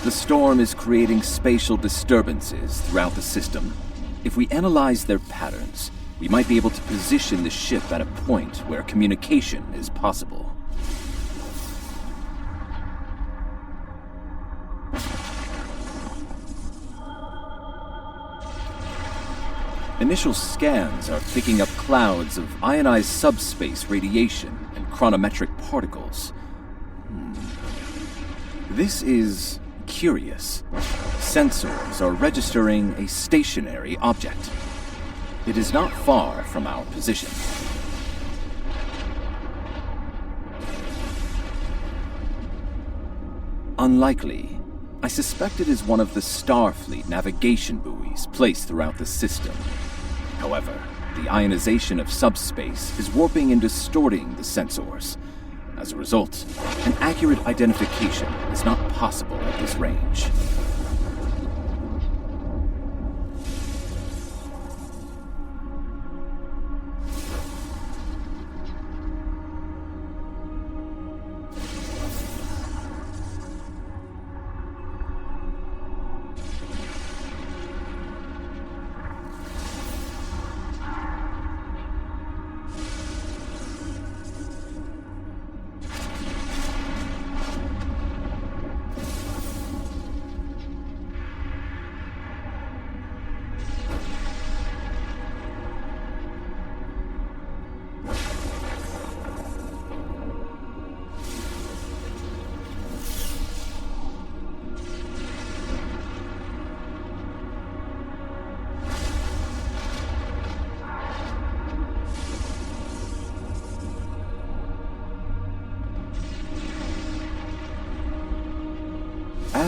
The storm is creating spatial disturbances throughout the system. If we analyze their patterns, we might be able to position the ship at a point where communication is possible. Initial scans are picking up clouds of ionized subspace radiation and chronometric particles. This is curious. Sensors are registering a stationary object. It is not far from our position. Unlikely. I suspect it is one of the Starfleet navigation buoys placed throughout the system. However, the ionization of subspace is warping and distorting the sensors. As a result, an accurate identification is not possible at this range.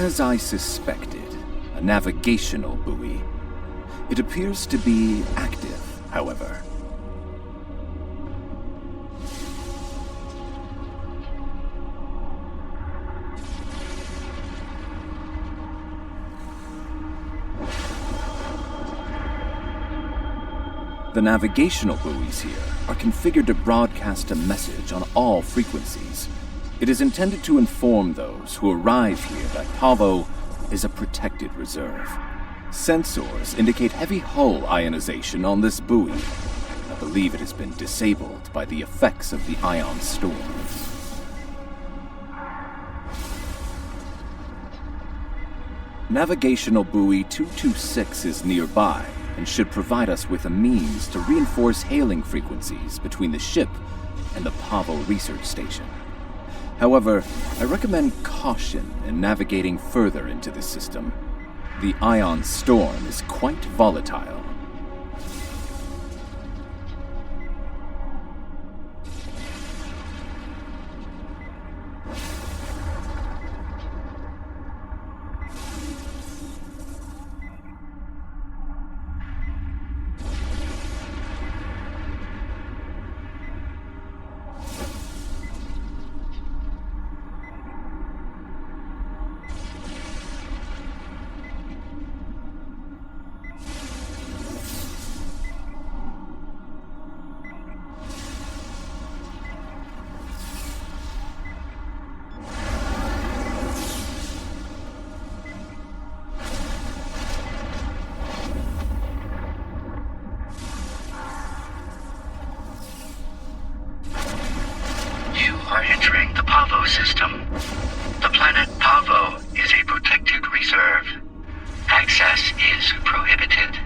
As I suspected, a navigational buoy. It appears to be active, however. The navigational buoys here are configured to broadcast a message on all frequencies. It is intended to inform those who arrive here that Pavo is a protected reserve. Sensors indicate heavy hull ionization on this buoy. I believe it has been disabled by the effects of the ion storm. Navigational buoy 226 is nearby and should provide us with a means to reinforce hailing frequencies between the ship and the Pavo research station. However, I recommend caution in navigating further into the system. The ion storm is quite volatile. are entering the Pavo system. The planet Pavo is a protected reserve. Access is prohibited.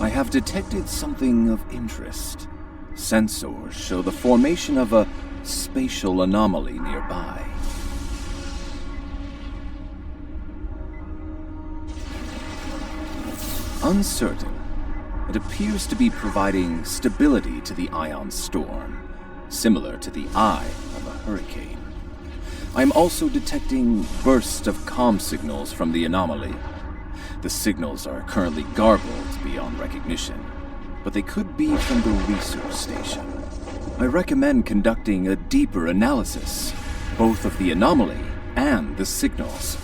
I have detected something of interest. Sensors show the formation of a spatial anomaly nearby. Uncertain, it appears to be providing stability to the ion storm, similar to the eye of a hurricane. I'm also detecting bursts of comm signals from the anomaly. The signals are currently garbled beyond recognition, but they could be from the research station. I recommend conducting a deeper analysis, both of the anomaly and the signals.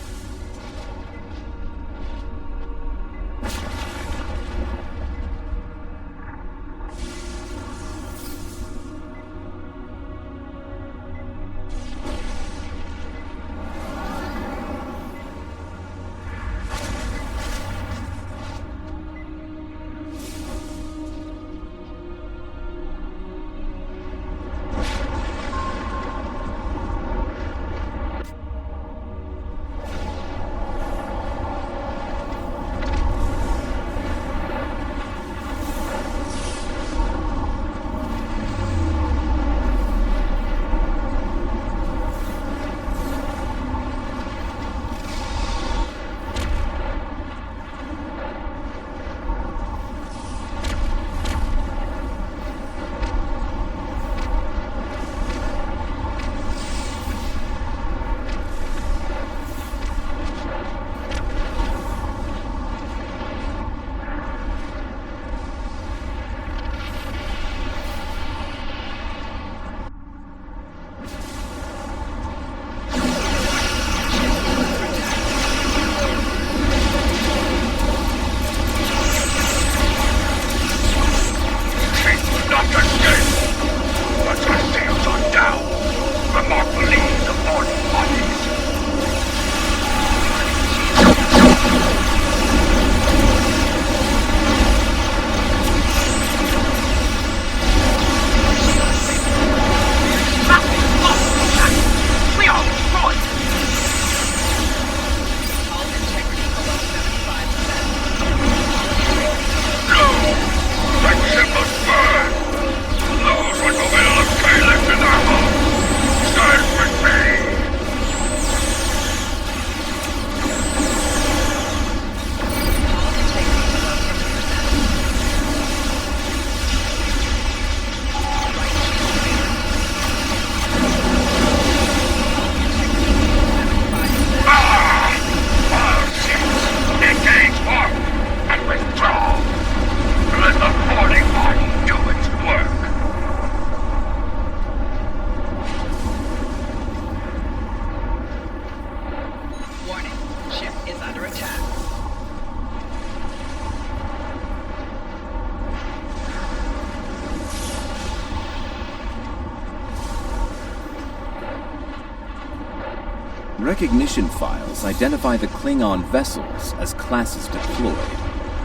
Recognition files identify the Klingon vessels as classes deployed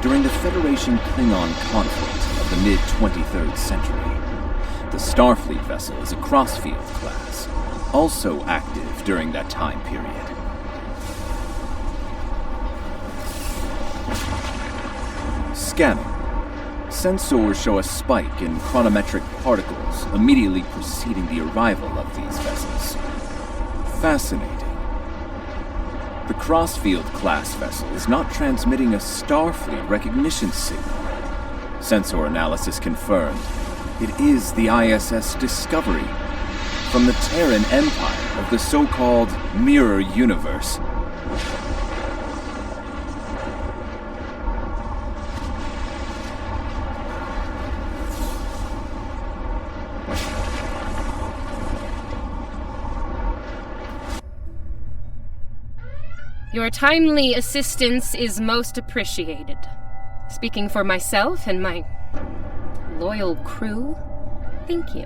during the Federation Klingon conflict of the mid-23rd century. The Starfleet vessel is a Crossfield class, also active during that time period. Scanning. Sensors show a spike in chronometric particles immediately preceding the arrival of these vessels. Fascinating. The Crossfield class vessel is not transmitting a Starfleet recognition signal. Sensor analysis confirmed it is the ISS Discovery from the Terran Empire of the so-called Mirror Universe. Your timely assistance is most appreciated. Speaking for myself and my loyal crew, thank you.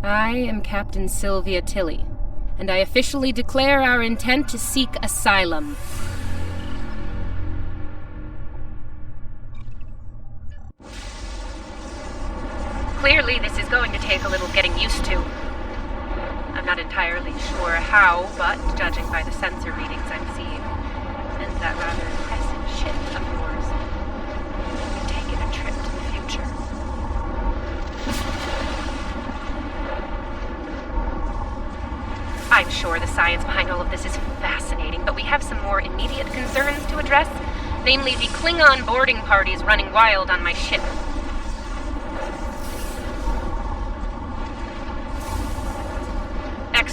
I am Captain Sylvia Tilly, and I officially declare our intent to seek asylum. Clearly, this is going to take a little getting used to. I'm not entirely sure how, but judging by the sensor readings I'm seeing, and that rather impressive ship of yours, we've taken a trip to the future. I'm sure the science behind all of this is fascinating, but we have some more immediate concerns to address, namely the Klingon boarding parties running wild on my ship.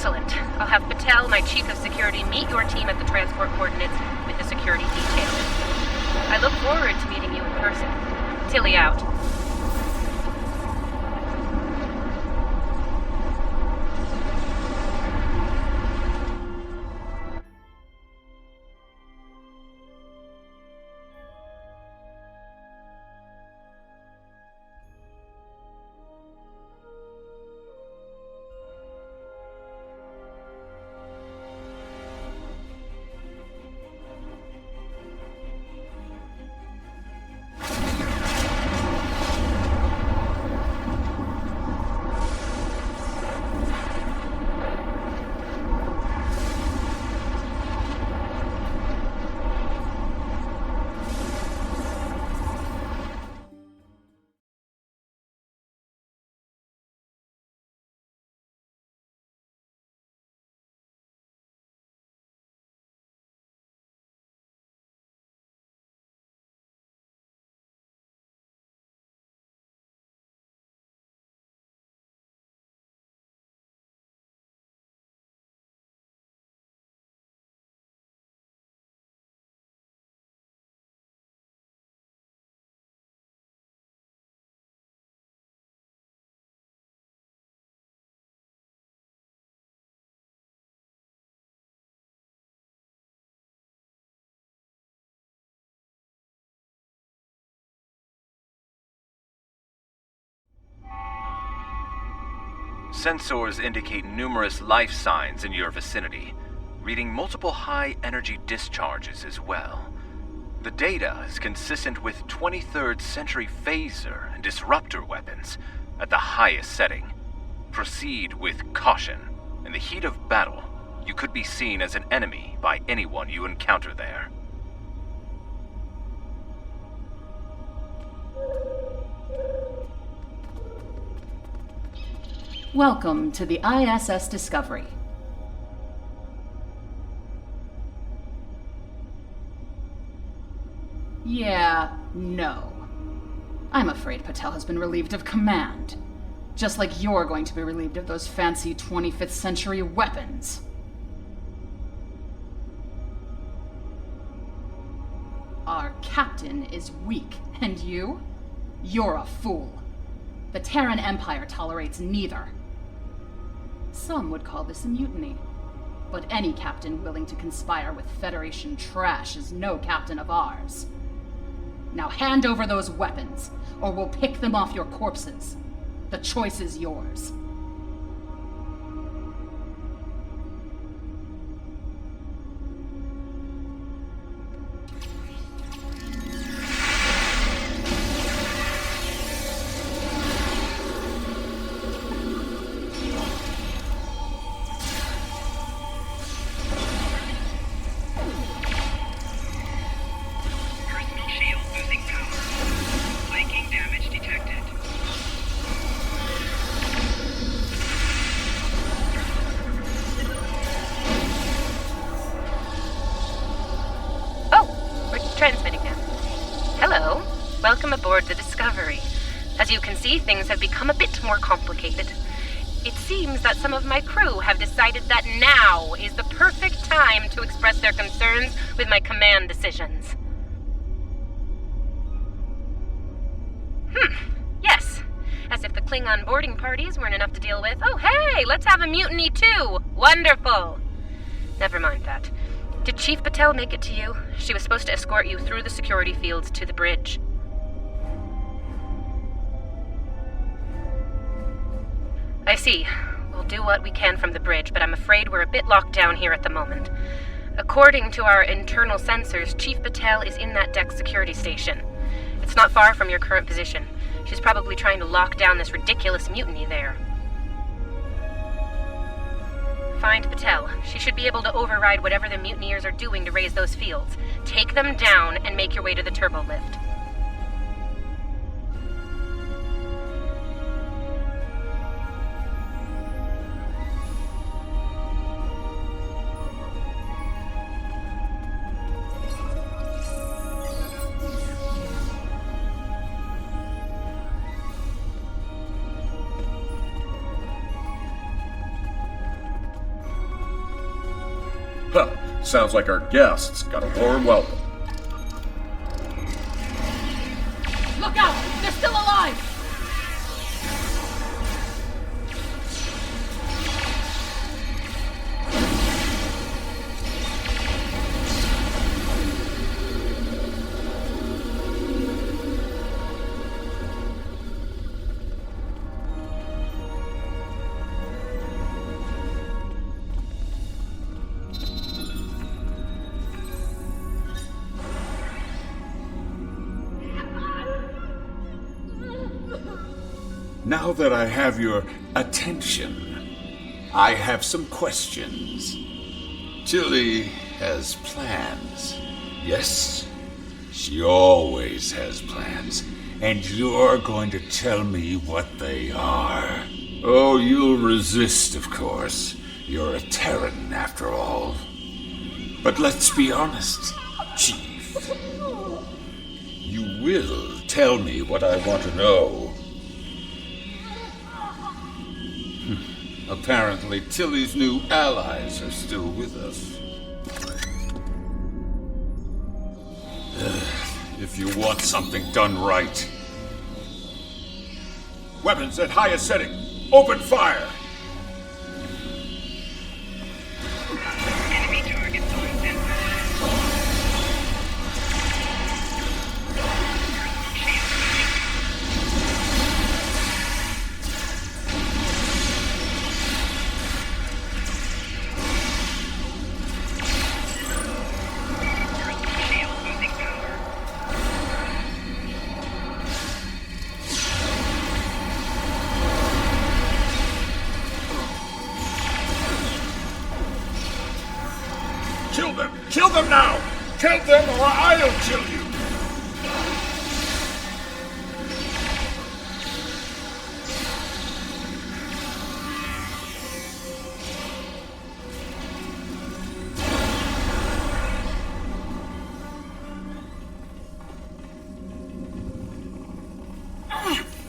Excellent. I'll have Patel, my chief of security, meet your team at the transport coordinates with the security detail. I look forward to meeting you in person. Tilly out. Sensors indicate numerous life signs in your vicinity, reading multiple high-energy discharges as well. The data is consistent with 23rd century phaser and disruptor weapons at the highest setting. Proceed with caution. In the heat of battle, you could be seen as an enemy by anyone you encounter there. Welcome to the ISS Discovery. Yeah, no. I'm afraid Patel has been relieved of command. Just like you're going to be relieved of those fancy 25th century weapons. Our captain is weak, and you? You're a fool. The Terran Empire tolerates neither. Some would call this a mutiny. But any captain willing to conspire with Federation trash is no captain of ours. Now hand over those weapons, or we'll pick them off your corpses. The choice is yours. Transmitting now. Hello. Welcome aboard the Discovery. As you can see, things have become a bit more complicated. It seems that some of my crew have decided that now is the perfect time to express their concerns with my command decisions. Yes. As if the Klingon boarding parties weren't enough to deal with. Oh, hey, let's have a mutiny too. Wonderful. Never mind that. Did Chief Patel make it to you? She was supposed to escort you through the security fields to the bridge. I see. We'll do what we can from the bridge, but I'm afraid we're a bit locked down here at the moment. According to our internal sensors, Chief Patel is in that deck security station. It's not far from your current position. She's probably trying to lock down this ridiculous mutiny there. Find Patel. She should be able to override whatever the mutineers are doing to raise those fields. Take them down and make your way to the turbo lift. Sounds like our guests got a warm welcome. Look out! They're still alive! Now that I have your attention, I have some questions. Tilly has plans. Yes, she always has plans. And you're going to tell me what they are. Oh, you'll resist, of course. You're a Terran, after all. But let's be honest, Chief. You will tell me what I want to know. Apparently, Tilly's new allies are still with us. If you want something done right. Weapons at highest setting. Open fire! Enemy targets on center. Shield losing power. Kill them! Kill them now! Kill them or I'll kill you!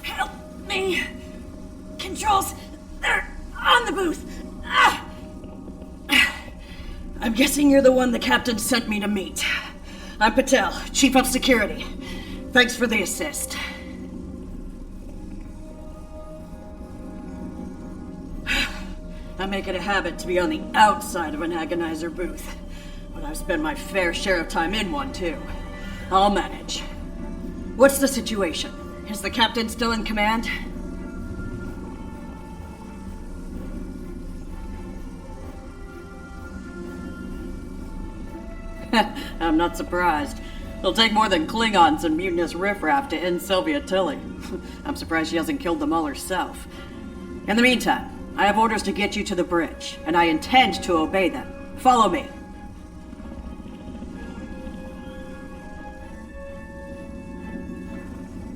Help me! Controls, they're on the booth! I'm guessing you're the one the captain sent me to meet. I'm Patel, Chief of Security. Thanks for the assist. I make it a habit to be on the outside of an agonizer booth, but I've spent my fair share of time in one, too. I'll manage. What's the situation? Is the captain still in command? I'm not surprised. It'll take more than Klingons and mutinous riffraff to end Sylvia Tilly. I'm surprised she hasn't killed them all herself. In the meantime, I have orders to get you to the bridge, and I intend to obey them. Follow me.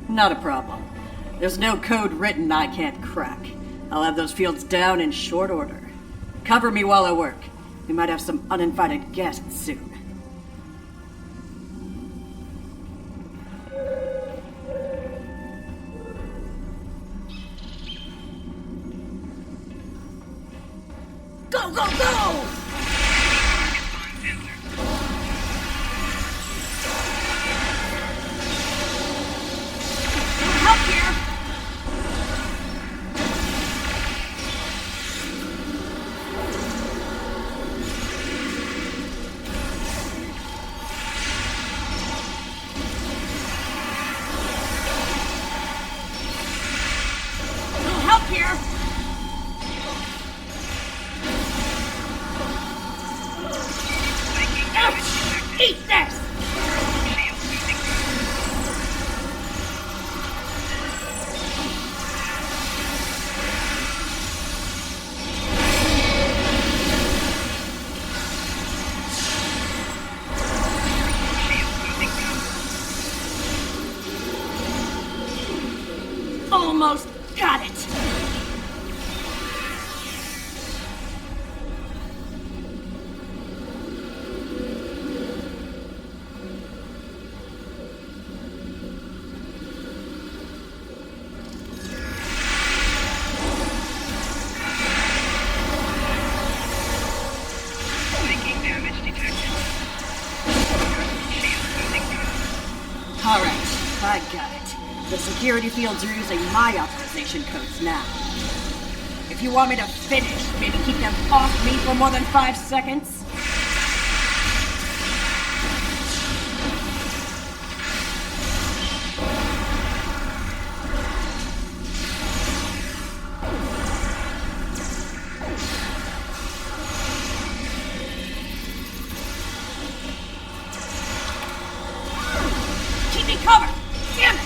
Not a problem. There's no code written I can't crack. I'll have those fields down in short order. Cover me while I work. We might have some uninvited guests soon. Go, go, go! Help here! Help here! Eat this! Almost got it! Taking damage detected. Alright, I got it. The security fields are using my authorization codes now. If you want me to finish, maybe keep them off me for more than 5 seconds? Keep me covered! Damn it!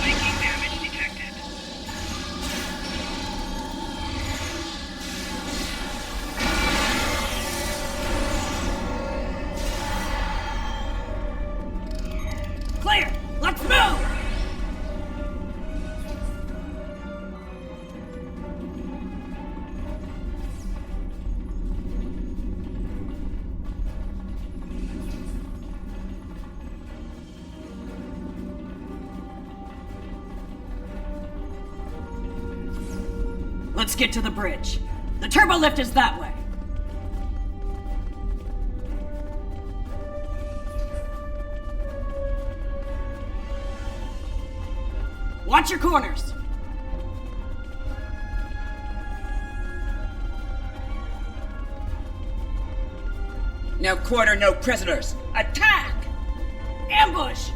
Making damage detected. Clear! Let's move! Let's get to the bridge. The turbo lift is that way. Watch your corners. No quarter, no prisoners. Attack! Ambush!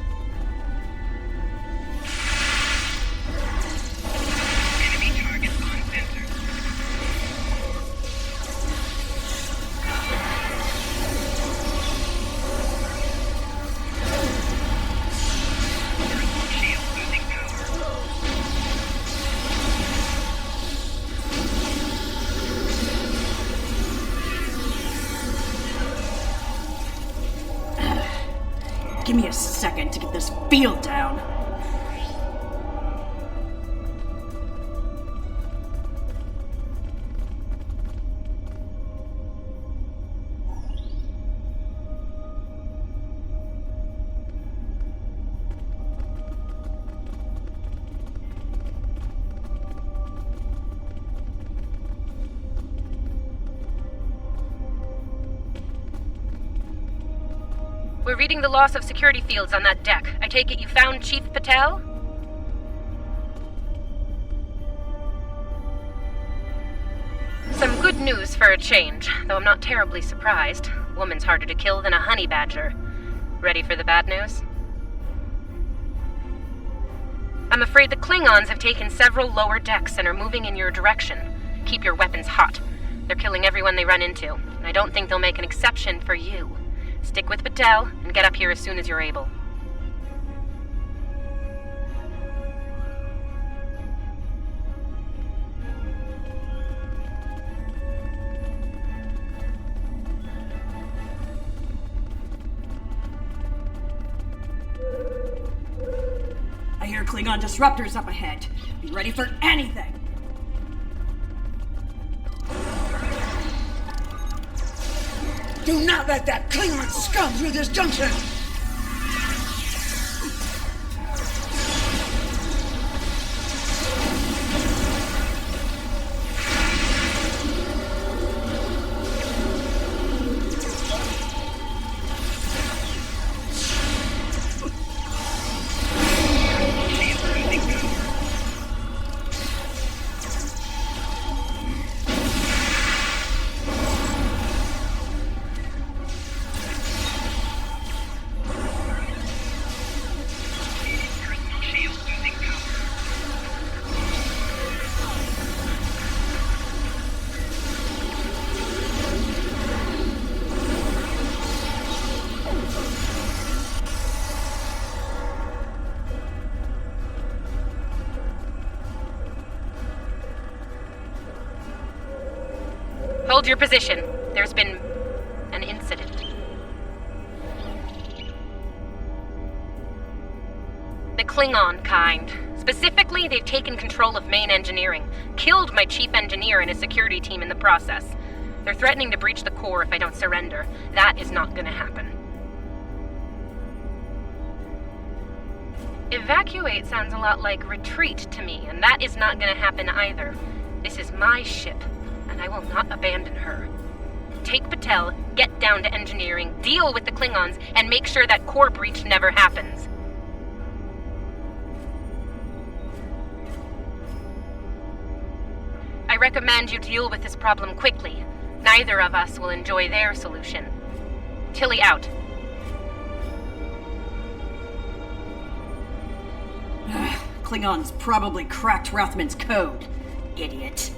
Enemy targets on sensor. Personal shield losing power. Give me a second to get this field down. We're reading the loss of security fields on that deck. I take it you found Chief Patel? Some good news for a change, though I'm not terribly surprised. Woman's harder to kill than a honey badger. Ready for the bad news? I'm afraid the Klingons have taken several lower decks and are moving in your direction. Keep your weapons hot. They're killing everyone they run into, and I don't think they'll make an exception for you. Stick with Patel and get up here as soon as you're able. I hear Klingon disruptors up ahead. Be ready for anything. Do not let that Klingon scum through this junction! Hold your position. There's been an incident. The Klingon kind. Specifically, they've taken control of main engineering, killed my chief engineer and his security team in the process. They're threatening to breach the core if I don't surrender. That is not gonna happen. Evacuate sounds a lot like retreat to me, and that is not gonna happen either. This is my ship, and I will not abandon her. Take Patel, get down to engineering, deal with the Klingons, and make sure that core breach never happens. I recommend you deal with this problem quickly. Neither of us will enjoy their solution. Tilly out. Klingons probably cracked Rathman's code. Idiot.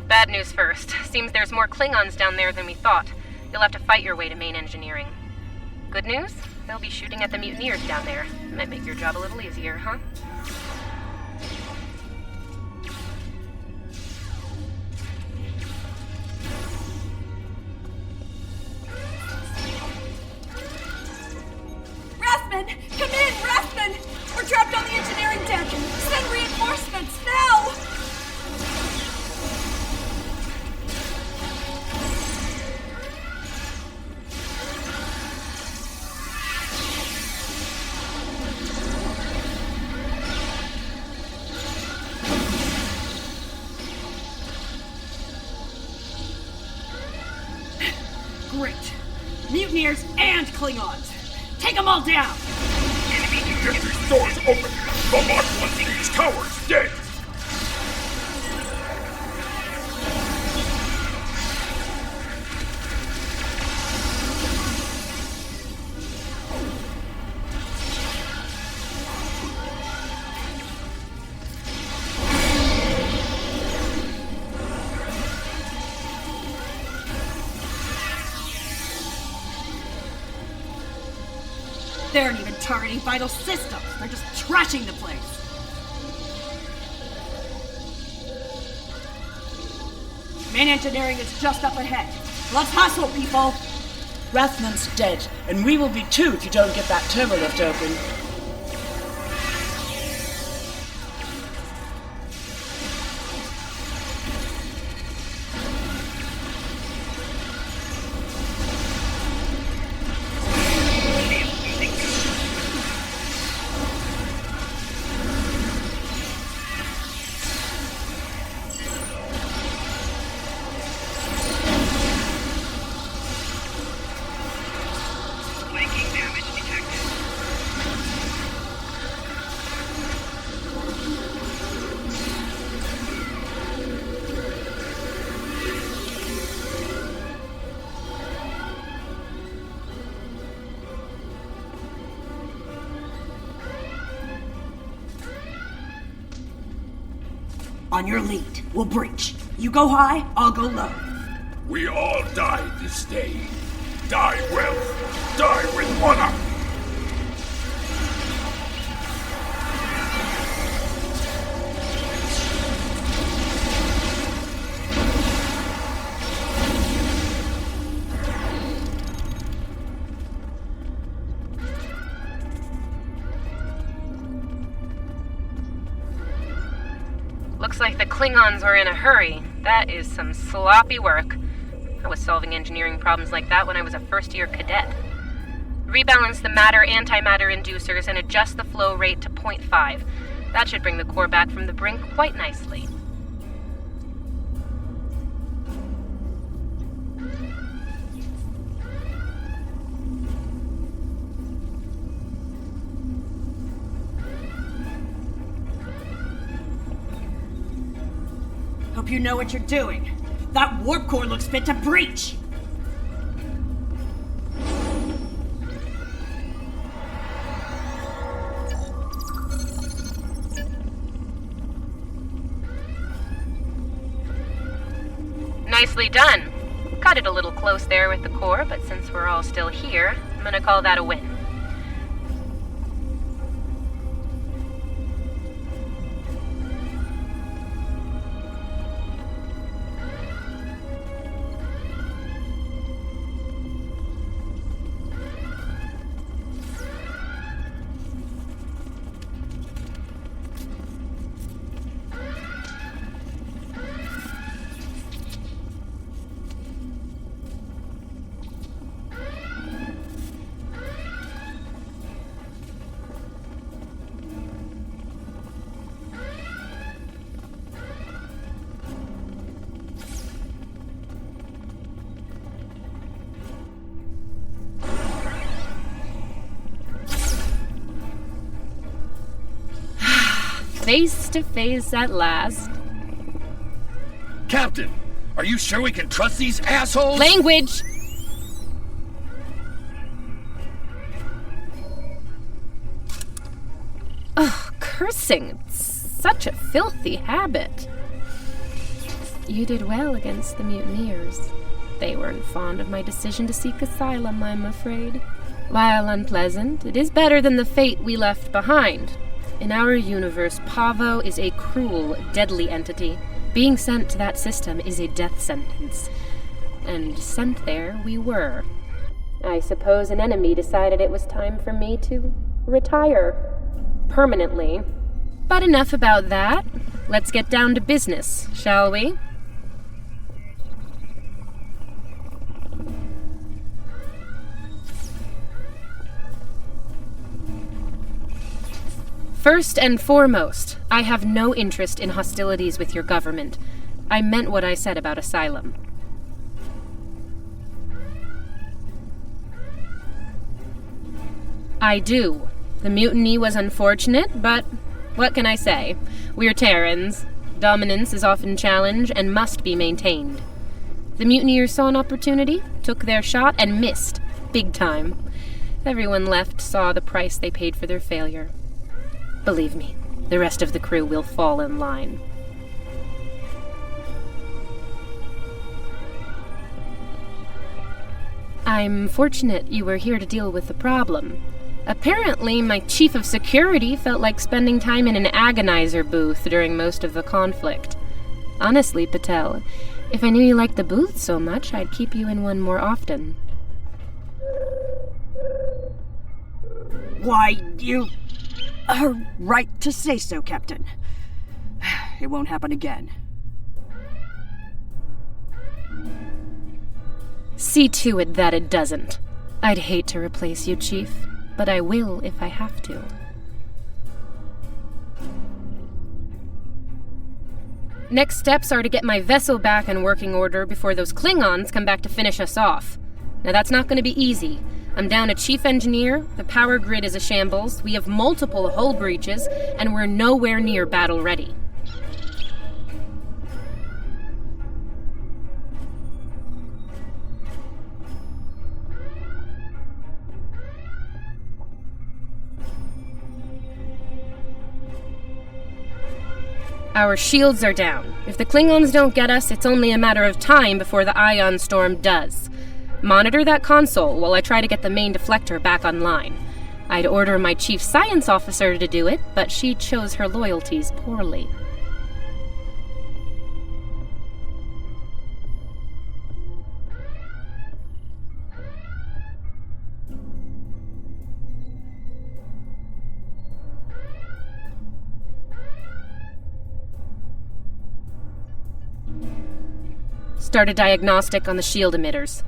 Bad news first. Seems there's more Klingons down there than we thought. You'll have to fight your way to main engineering. Good news? They'll be shooting at the mutineers down there. Might make your job a little easier, huh? Rathman! Come in, Rathman! We're trapped on the engineering deck! Send reinforcements, now! Great. Mutineers and Klingons. Take them all down! Get these doors open! The last one of these cowards dead! They aren't even targeting vital systems. They're just trashing the place. Main engineering is just up ahead. Let's hustle, people! Rathman's dead, and we will be too if you don't get that turbo lift open. On your lead, we'll breach. You go high, I'll go low. We all die this day. Die well. Die with honor. Looks like the Klingons are in a hurry. That is some sloppy work. I was solving engineering problems like that when I was a first-year cadet. Rebalance the matter-antimatter inducers and adjust the flow rate to 0.5. That should bring the core back from the brink quite nicely. Hope you know what you're doing. That warp core looks fit to breach! Nicely done. Cut it a little close there with the core, but since we're all still here, I'm gonna call that a win. Face to face at last. Captain, are you sure we can trust these assholes? Language! Ugh, cursing. It's such a filthy habit. You did well against the mutineers. They weren't fond of my decision to seek asylum, I'm afraid. While unpleasant, it is better than the fate we left behind. In our universe, Pavo is a cruel, deadly entity. Being sent to that system is a death sentence. And sent there we were. I suppose an enemy decided it was time for me to retire. Permanently. But enough about that. Let's get down to business, shall we? First and foremost, I have no interest in hostilities with your government. I meant what I said about asylum. I do. The mutiny was unfortunate, but what can I say? We're Terrans. Dominance is often challenged and must be maintained. The mutineers saw an opportunity, took their shot, and missed. Big time. Everyone left saw the price they paid for their failure. Believe me, the rest of the crew will fall in line. I'm fortunate you were here to deal with the problem. Apparently, my chief of security felt like spending time in an agonizer booth during most of the conflict. Honestly, Patel, if I knew you liked the booth so much, I'd keep you in one more often. Why, you are right to say so, Captain. It won't happen again. See to it that it doesn't. I'd hate to replace you, Chief, but I will if I have to. Next steps are to get my vessel back in working order before those Klingons come back to finish us off. Now that's not going to be easy. I'm down a chief engineer, the power grid is a shambles, we have multiple hull breaches, and we're nowhere near battle ready. Our shields are down. If the Klingons don't get us, it's only a matter of time before the ion storm does. Monitor that console while I try to get the main deflector back online. I'd order my chief science officer to do it, but she chose her loyalties poorly. Start a diagnostic on the shield emitters.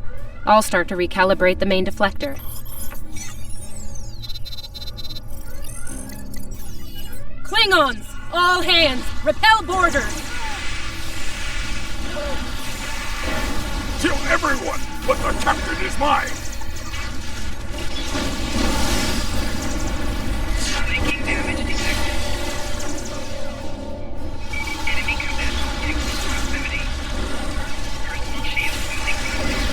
I'll start to recalibrate the main deflector. Klingons! All hands! Repel boarders! Kill everyone, but the captain is mine! Making damage detected. Enemy command in close proximity. Personal shield losing power.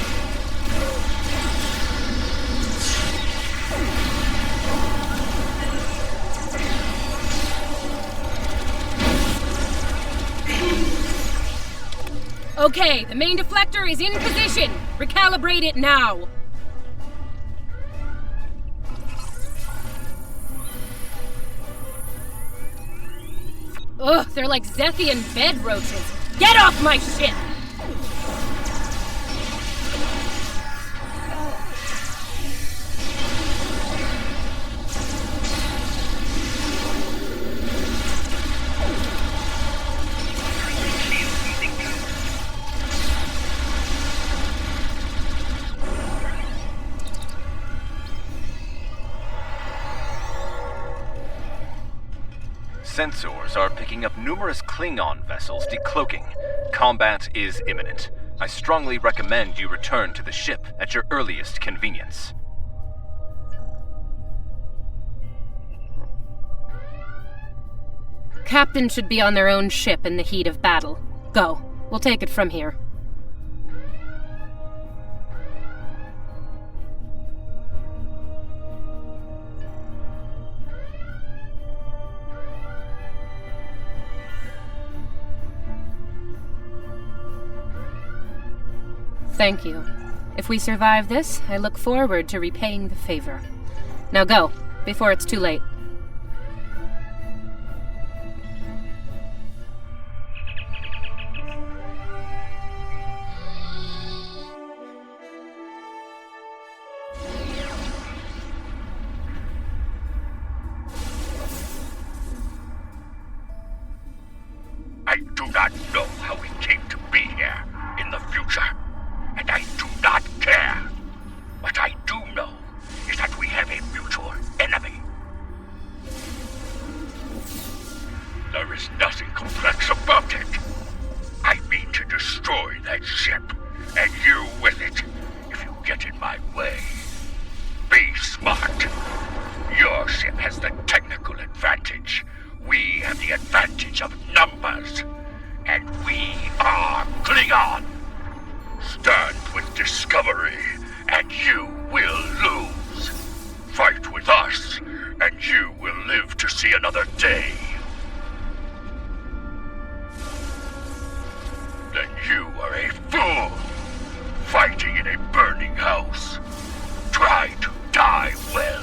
Okay, the main deflector is in position. Recalibrate it now. Ugh, they're like Zethian bed roaches. Get off my ship! Sensors are picking up numerous Klingon vessels decloaking. Combat is imminent. I strongly recommend you return to the ship at your earliest convenience. Captain should be on their own ship in the heat of battle. Go. We'll take it from here. Thank you. If we survive this, I look forward to repaying the favor. Now go, before it's too late. I do not know how we came to be here in the future, and I do not care. What I do know is that we have a mutual enemy. There is nothing complex about it. I mean to destroy that ship, and you with it, if you get in my way. Be smart. Your ship has the technical advantage. We have the advantage of numbers. And we are Klingon. Stand with Discovery, and you will lose. Fight with us, and you will live to see another day. Then you are a fool, fighting in a burning house. Try to die well.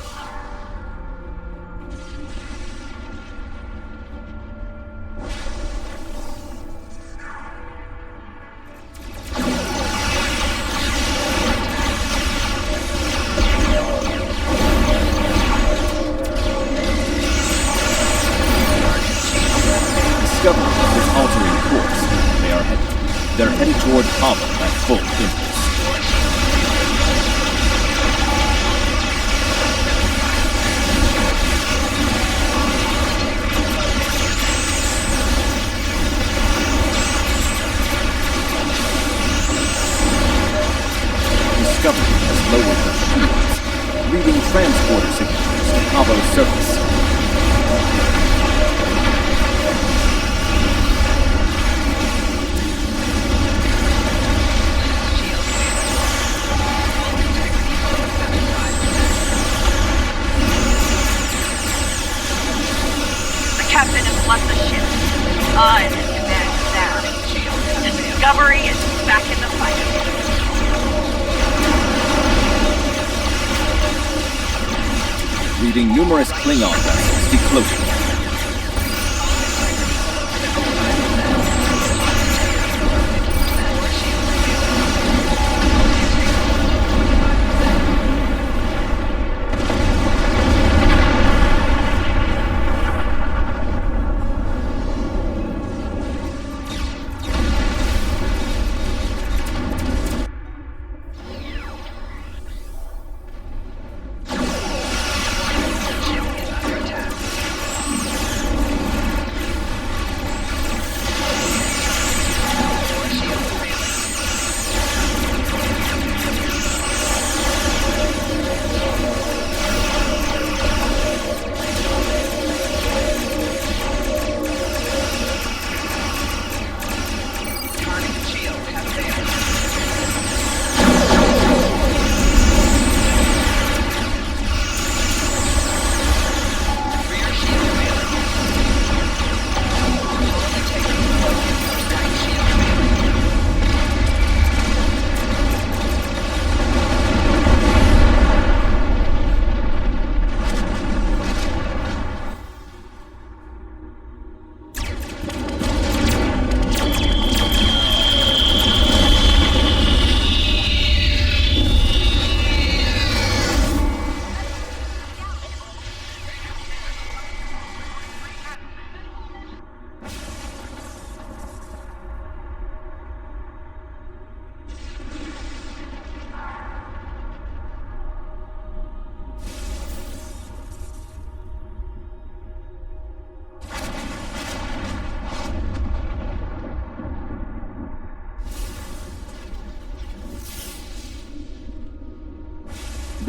Discovery is altering course. They're headed toward Pacem at full impulse. Discovery has lowered her shields, reading transporter signatures to Pavo's surface. Captain has left the ship. I'm in command now. Discovery is back in the fight. Reading numerous Klingon vessels decloaking.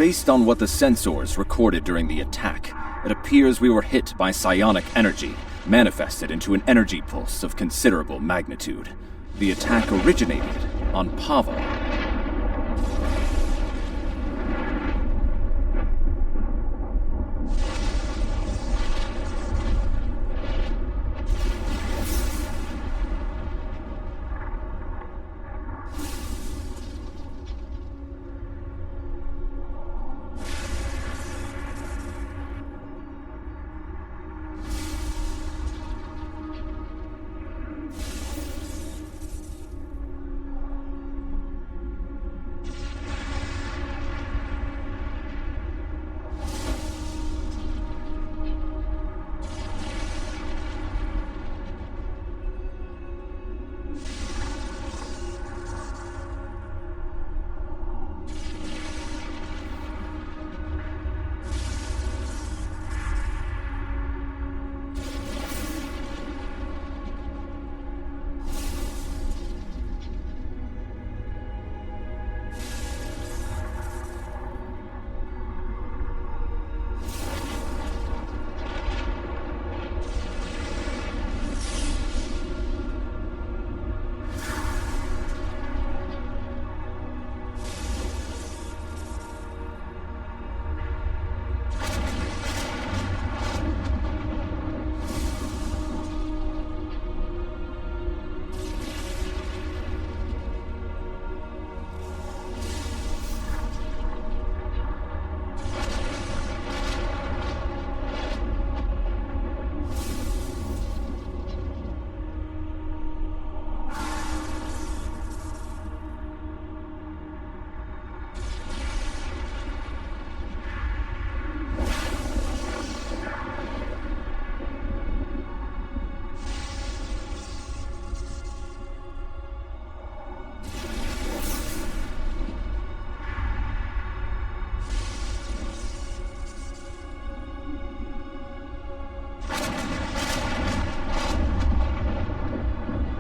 Based on what the sensors recorded during the attack, it appears we were hit by psionic energy, manifested into an energy pulse of considerable magnitude. The attack originated on Pavo.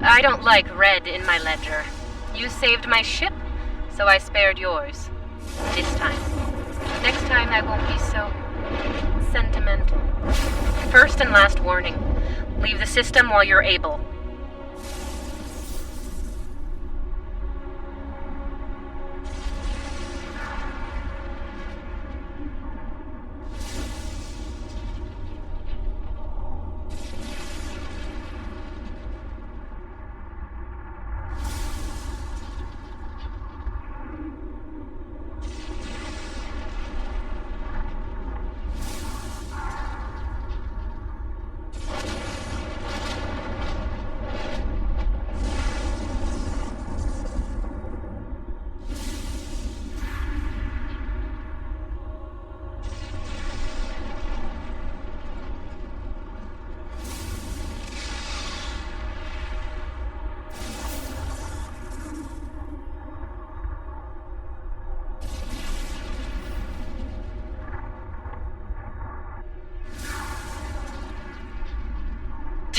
I don't like red in my ledger. You saved my ship, so I spared yours. This time. Next time I won't be so sentimental. First and last warning. Leave the system while you're able.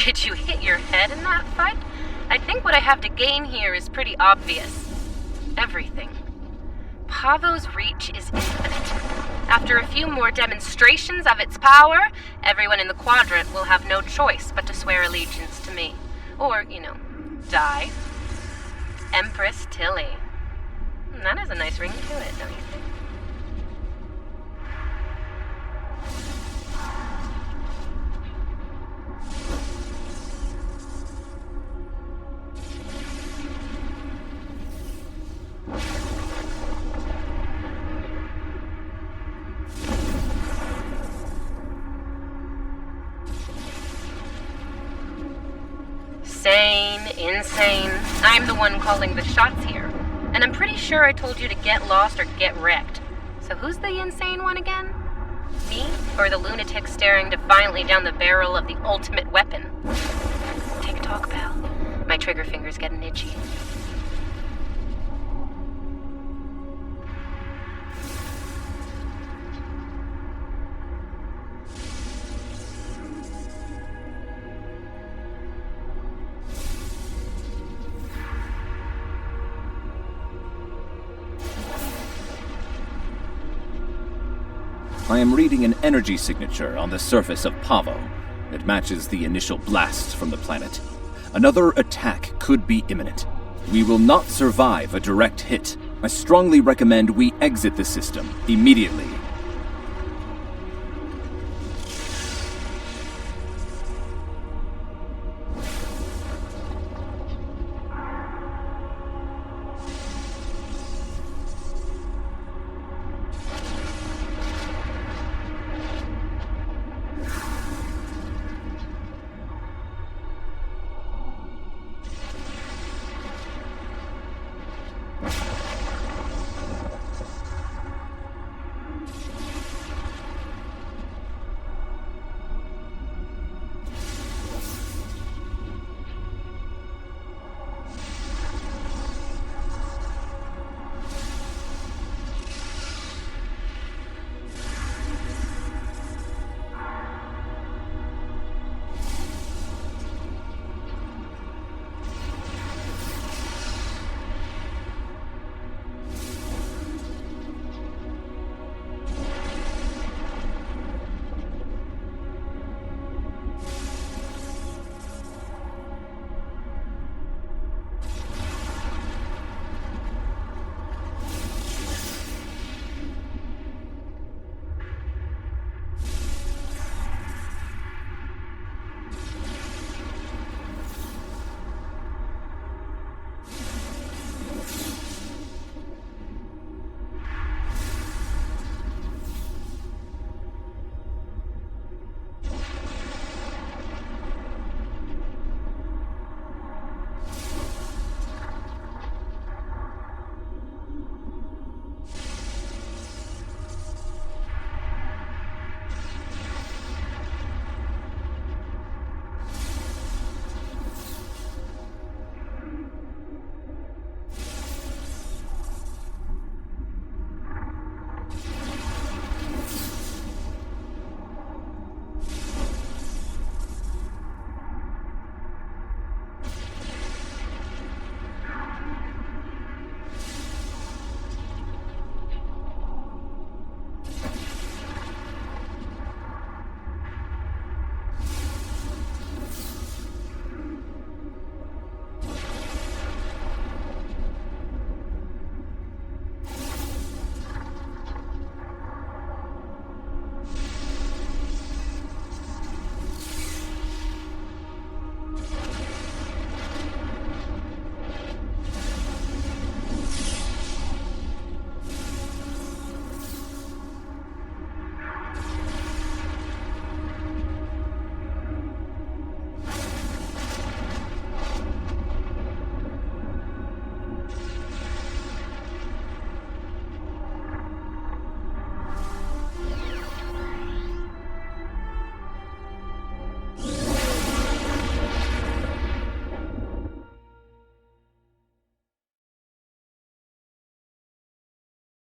Did you hit your head in that fight? I think what I have to gain here is pretty obvious. Everything. Pavo's reach is infinite. After a few more demonstrations of its power, everyone in the quadrant will have no choice but to swear allegiance to me. Or, die. Empress Tilly. That has a nice ring to it, don't you think? Insane. I'm the one calling the shots here. And I'm pretty sure I told you to get lost or get wrecked. So who's the insane one again? Me? Or the lunatic staring defiantly down the barrel of the ultimate weapon? Take a talk, pal. My trigger finger's getting itchy. I am reading an energy signature on the surface of Pavo. It matches the initial blasts from the planet. Another attack could be imminent. We will not survive a direct hit. I strongly recommend we exit the system immediately.